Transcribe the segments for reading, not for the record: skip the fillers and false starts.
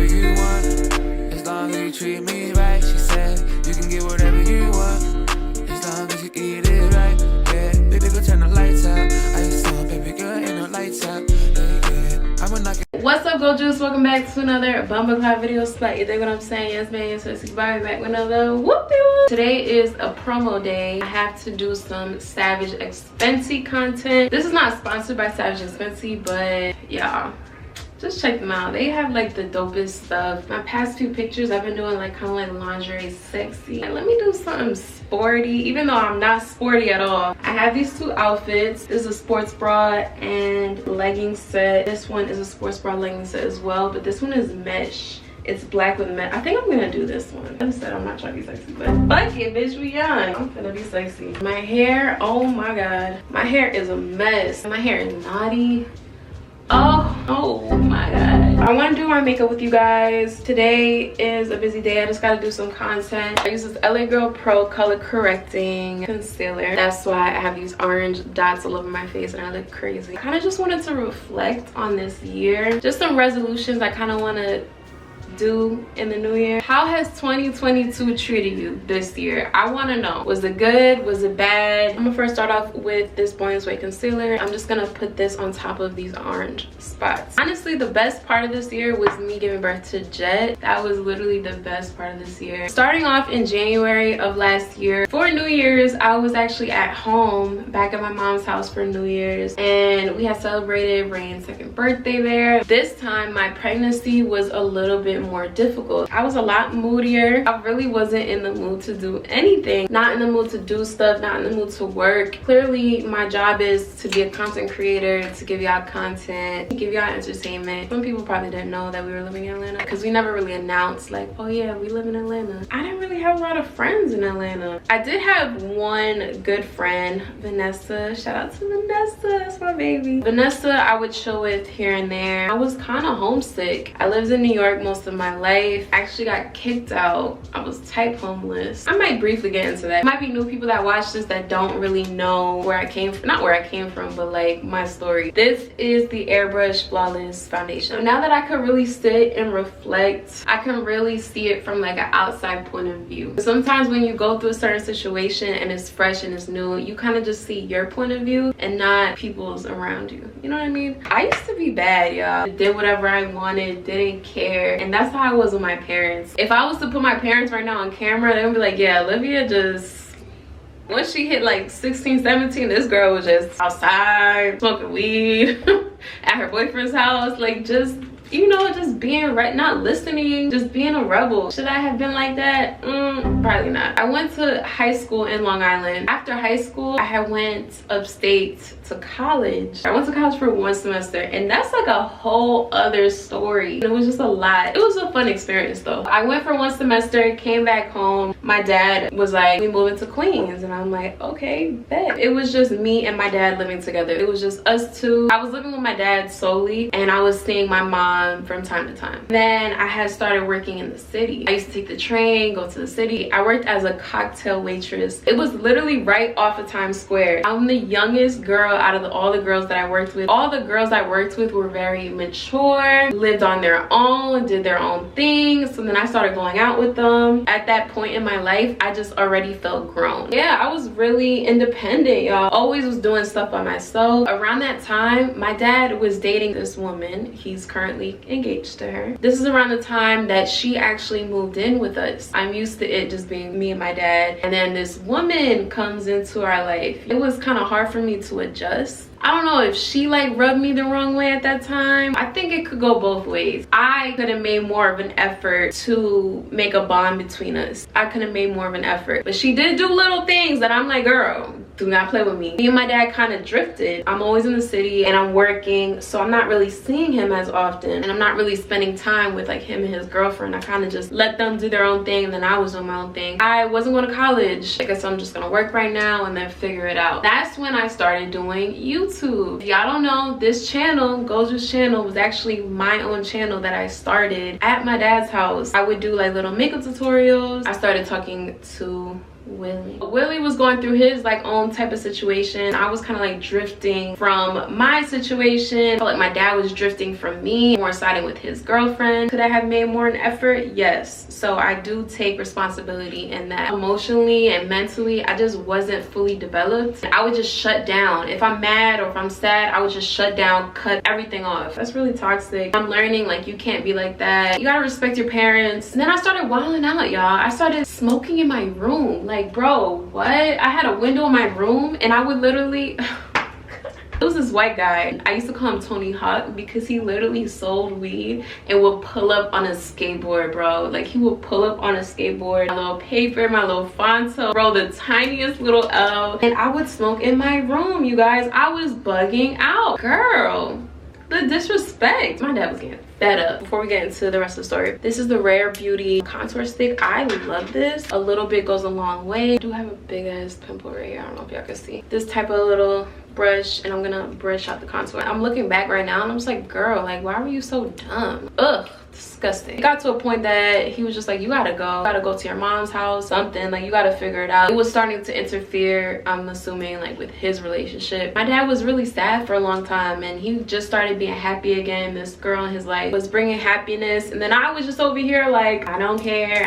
whatever you want, as long as you treat me right. She said, you can get whatever you want, as long as you eat it right. Yeah, baby girl, turn the lights out. I just saw baby girl in the lights out. Yeah, I'ma knock it. What's up, Gold Juice? Welcome back to another Bumble Clap video spot. You think what I'm saying? Yes, man. So it's Bobby back with another whoopie. Today is a promo day. I have to do some Savage Expensive content. This is not sponsored by Savage Expensive, but yeah, just check them out. They have like the dopest stuff. My past few pictures, I've been doing like kind of like lingerie sexy. Let me do something sporty, even though I'm not sporty at all. I have these two outfits. This is a sports bra and legging set. This one is a sports bra legging set as well, but this one is mesh. It's black with mesh. I think I'm gonna do this one. I said I'm not trying to be sexy, but fuck it, bitch, we young. I'm gonna be sexy. My hair, oh my god. My hair is a mess. My hair is naughty. Oh my god. I want to do my makeup with you guys. Today is a busy day. I just got to do some content. I use this LA Girl Pro color correcting concealer. That's why I have these orange dots all over my face and I look crazy. I kind of just wanted to reflect on this year. Just some resolutions I kind of want to do in the new year. How has 2022 treated you this year? I want to know. Was it good? Was it bad? I'm gonna first start off with this Born This Way concealer. I'm just gonna put this on top of these orange spots. Honestly, the best part of this year was me giving birth to Jet. That was literally the best part of this year. Starting off in January of last year, for New Year's, I was actually at home back at my mom's house for New Year's, and we had celebrated Rain's second birthday there. This time my pregnancy was a little bit more difficult. I was a lot moodier. I really wasn't in the mood to do anything. Not in the mood to do stuff, not in the mood to work. Clearly my job is to be a content creator, to give y'all content, give y'all entertainment. Some people probably didn't know that we were living in Atlanta because we never really announced like, oh yeah, we live in Atlanta. I didn't really have a lot of friends in Atlanta. I did have one good friend, Vanessa. Shout out to Vanessa, that's my baby. Vanessa I would chill with here and there. I was kind of homesick. I lived in New York most of my life. I actually got kicked out. I was type homeless. I might briefly get into that. Might be new people that watch this that don't really know where I came from. Not where I came from, but like my story. This is the Airbrush Flawless Foundation. Now that I could really sit and reflect, I can really see it from like an outside point of view. Sometimes when you go through a certain situation and it's fresh and it's new, you kind of just see your point of view and not people's around you. You know what I mean? I used to be bad, y'all. Did whatever I wanted, didn't care, and that's how I was with my parents. If I was to put my parents right now on camera, they would be like, yeah, Olivia just, once she hit like 16, 17, this girl was just outside smoking weed at her boyfriend's house, like just, you know, just being right, not listening, just being a rebel. Should I have been like that? Probably not. I went to high school in Long Island. After high school, I had went upstate to college. I went to college for one semester, and that's like a whole other story. It was just a lot. It was a fun experience though. I went for one semester, came back home. My dad was like, we moving to Queens, and I'm like, okay, bet. It was just me and my dad living together. It was just us two. I was living with my dad solely, and I was seeing my mom from time to time. Then I had started working in the city. I used to take the train, go to the city. I worked as a cocktail waitress. It was literally right off of Times Square. I'm the youngest girl out of all the girls that I worked with. All the girls I worked with were very mature, lived on their own, did their own things. So then I started going out with them. At that point in my life, I just already felt grown. Yeah, I was really independent, y'all. Always was doing stuff by myself. Around that time, my dad was dating this woman. He's currently engaged to her. This is around the time that she actually moved in with us. I'm used to it just being me and my dad, and then this woman comes into our life. It was kind of hard for me to adjust. I don't know if she like rubbed me the wrong way at that time. I think it could go both ways. I could have made more of an effort to make a bond between us. I could have made more of an effort, but she did do little things that I'm like, girl, do not play with me. Me and my dad kind of drifted. I'm always in the city and I'm working, so I'm not really seeing him as often, and I'm not really spending time with like him and his girlfriend. I kind of just let them do their own thing, and then I was doing my own thing. I wasn't going to college. I guess I'm just gonna work right now and then figure it out. That's when I started doing YouTube. If y'all don't know, this channel, GOLDJUICE channel, was actually my own channel that I started at my dad's house. I would do like little makeup tutorials. I started talking to Willie was going through his like own type of situation. I was kind of like drifting from my situation. I felt like my dad was drifting from me, more siding with his girlfriend. Could I have made more an effort? Yes. So I do take responsibility in that. Emotionally and mentally, I just wasn't fully developed. I would just shut down. If I'm mad or if I'm sad, I would just shut down, cut everything off. That's really toxic. I'm learning like you can't be like that. You gotta respect your parents. And then I started wilding out, y'all. I started smoking in my room. Like, bro, what? I had a window in my room and I would literally it was this white guy. I used to call him Tony Hawk because he literally sold weed and would pull up on a skateboard, bro. Like, he would pull up on a skateboard, my little paper, my little Fonto, bro, the tiniest little L, and I would smoke in my room, you guys. I was bugging out. Girl, the disrespect. My dad was getting fed up. Before we get into the rest of the story, this is the Rare Beauty contour stick. I love this. A little bit goes a long way. I do have a big ass pimple right here. I don't know if y'all can see. This type of little brush, and I'm gonna brush out the contour. I'm looking back right now and I'm just like, girl, like, why were you so dumb? Ugh, disgusting. It got to a point that he was just like, you gotta go to your mom's house, something, like, you gotta figure it out. It was starting to interfere, I'm assuming, like, with his relationship. My dad was really sad for a long time and he just started being happy again. This girl in his life was bringing happiness, and then I was just over here like, I don't care.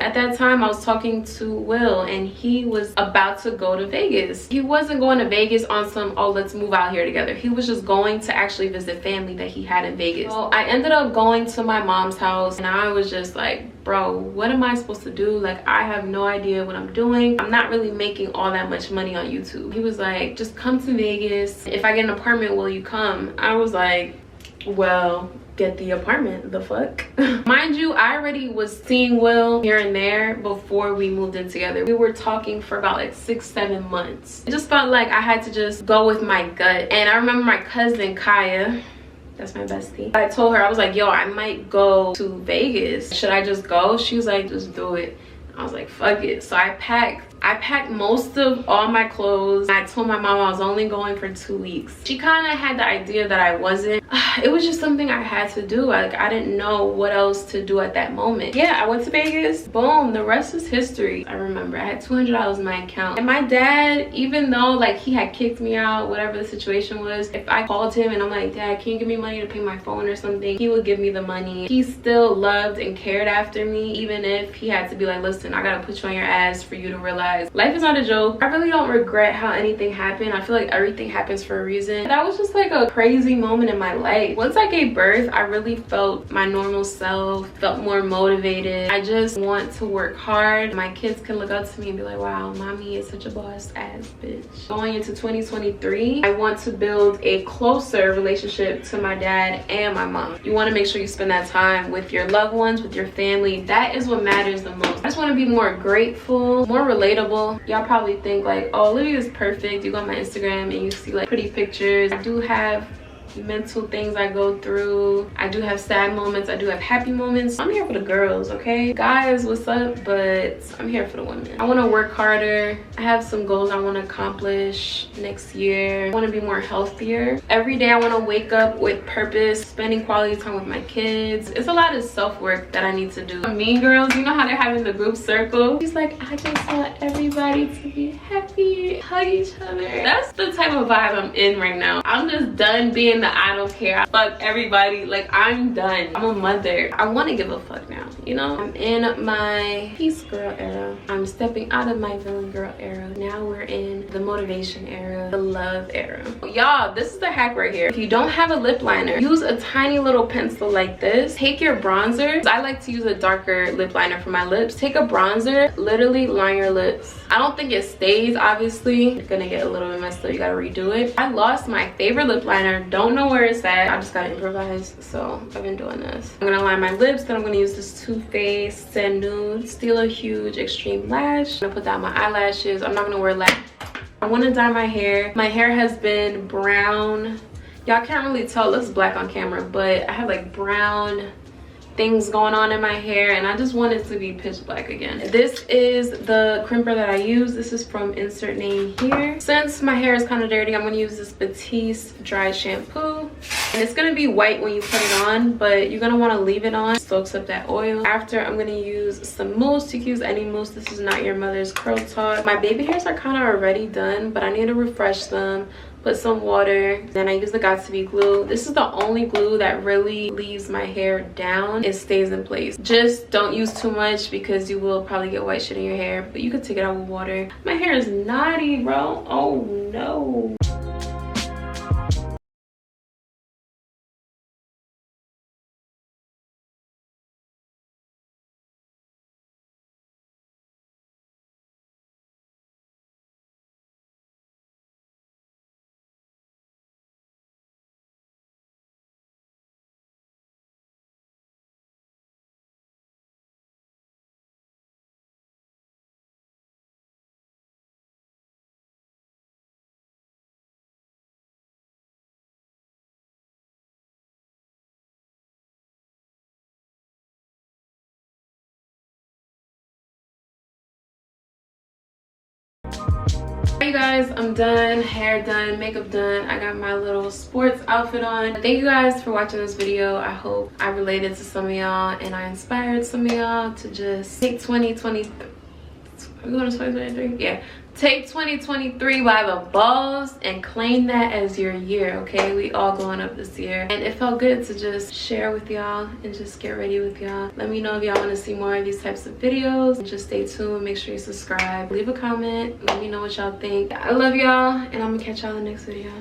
At that time I was talking to Will and he was about to go to Vegas. He wasn't going to Vegas on some, oh, let's move out here together. He was just going to actually visit family that he had in Vegas. So I ended up going to my mom's house and I was just like, bro, what am I supposed to do? Like, I have no idea what I'm doing. I'm not really making all that much money on YouTube. He was like, just come to Vegas. If I get an apartment, will you come? I was like, well, get the apartment, the fuck. Mind you, I already was seeing Will here and there before we moved in together. We were talking for about like 6-7 months. It just felt like I had to just go with my gut. And I remember my cousin Kaya, that's my bestie, I told her, I was like, yo, I might go to Vegas, should I just go? She was like, just do it. I was like, fuck it. So I packed most of all my clothes. I told my mom I was only going for 2 weeks. She kind of had the idea that I wasn't. It was just something I had to do. Like, I didn't know what else to do at that moment. Yeah, I went to Vegas. Boom, the rest is history. I remember I had $200 in my account. And my dad, even though like he had kicked me out, whatever the situation was, if I called him and I'm like, Dad, can you give me money to pay my phone or something? He would give me the money. He still loved and cared after me, even if he had to be like, listen, I gotta put you on your ass for you to realize life is not a joke. I really don't regret how anything happened. I feel like everything happens for a reason. That was just like a crazy moment in my life. Once I gave birth, I really felt my normal self, felt more motivated. I just want to work hard. My kids can look up to me and be like, wow, mommy is such a boss ass bitch. Going into 2023, I want to build a closer relationship to my dad and my mom. You want to make sure you spend that time with your loved ones, with your family. That is what matters the most. I just want to be more grateful, more relatable. Y'all probably think like, oh, Olivia is perfect. You go on my Instagram and you see like pretty pictures. I do have mental things I go through. I do have sad moments. I do have happy moments. I'm here for the girls, okay? Guys, what's up? But I'm here for the women. I want to work harder. I have some goals I want to accomplish next year. I want to be more healthier. Every day I want to wake up with purpose, spending quality time with my kids. It's a lot of self-work that I need to do. Mean Girls, you know how they're having the group circle? She's like, I just want everybody to be happy, hug each other. That's the type of vibe I'm in right now. I'm just done being the I don't care, fuck everybody. Like, I'm done. I'm a mother. I want to give a fuck now, you know? I'm in my peace girl era. I'm stepping out of my villain girl era. Now we're in the motivation era, the love era. Y'all, this is the hack right here. If you don't have a lip liner, use a tiny little pencil like this. Take your bronzer. I like to use a darker lip liner for my lips. Take a bronzer, literally line your lips. I don't think it stays, obviously. It's gonna get a little bit messed up. You gotta redo it. I lost my favorite lip liner. Don't know where it's at. I just gotta improvise, so I've been doing this. I'm gonna line my lips, then I'm gonna use this Too Faced Sand Nude, Steal a Huge Extreme Lash. I'm gonna put down my eyelashes. I'm not gonna wear lash. I want to dye my hair. My hair has been brown. Y'all can't really tell, it looks black on camera, but I have like brown things going on in my hair and I just want it to be pitch black again. This is the crimper that I use. This is from insert name here. Since my hair is kind of dirty, I'm going to use this Batiste dry shampoo and it's gonna be white when you put it on, but you're gonna want to leave it on. It soaks up that oil. After, I'm gonna use some mousse. You can use any mousse. This is Not Your Mother's Curl Talk. My baby hairs are kind of already done, but I need to refresh them. Put some water, then I use the Got2b glue. This is the only glue that really leaves my hair down. It stays in place. Just don't use too much because you will probably get white shit in your hair, but you can take it out with water. My hair is knotty, bro. Oh no. Hey guys, I'm done. Hair done, makeup done. I got my little sports outfit on. Thank you guys for watching this video. I hope I related to some of y'all and I inspired some of y'all to just take 2023. Are we going to 2023? Yeah. Take 2023 by the balls and claim that as your year, okay? We all going up this year. And it felt good to just share with y'all and just get ready with y'all. Let me know if y'all want to see more of these types of videos. Just stay tuned. Make sure you subscribe. Leave a comment. Let me know what y'all think. I love y'all, and I'm going to catch y'all in the next video.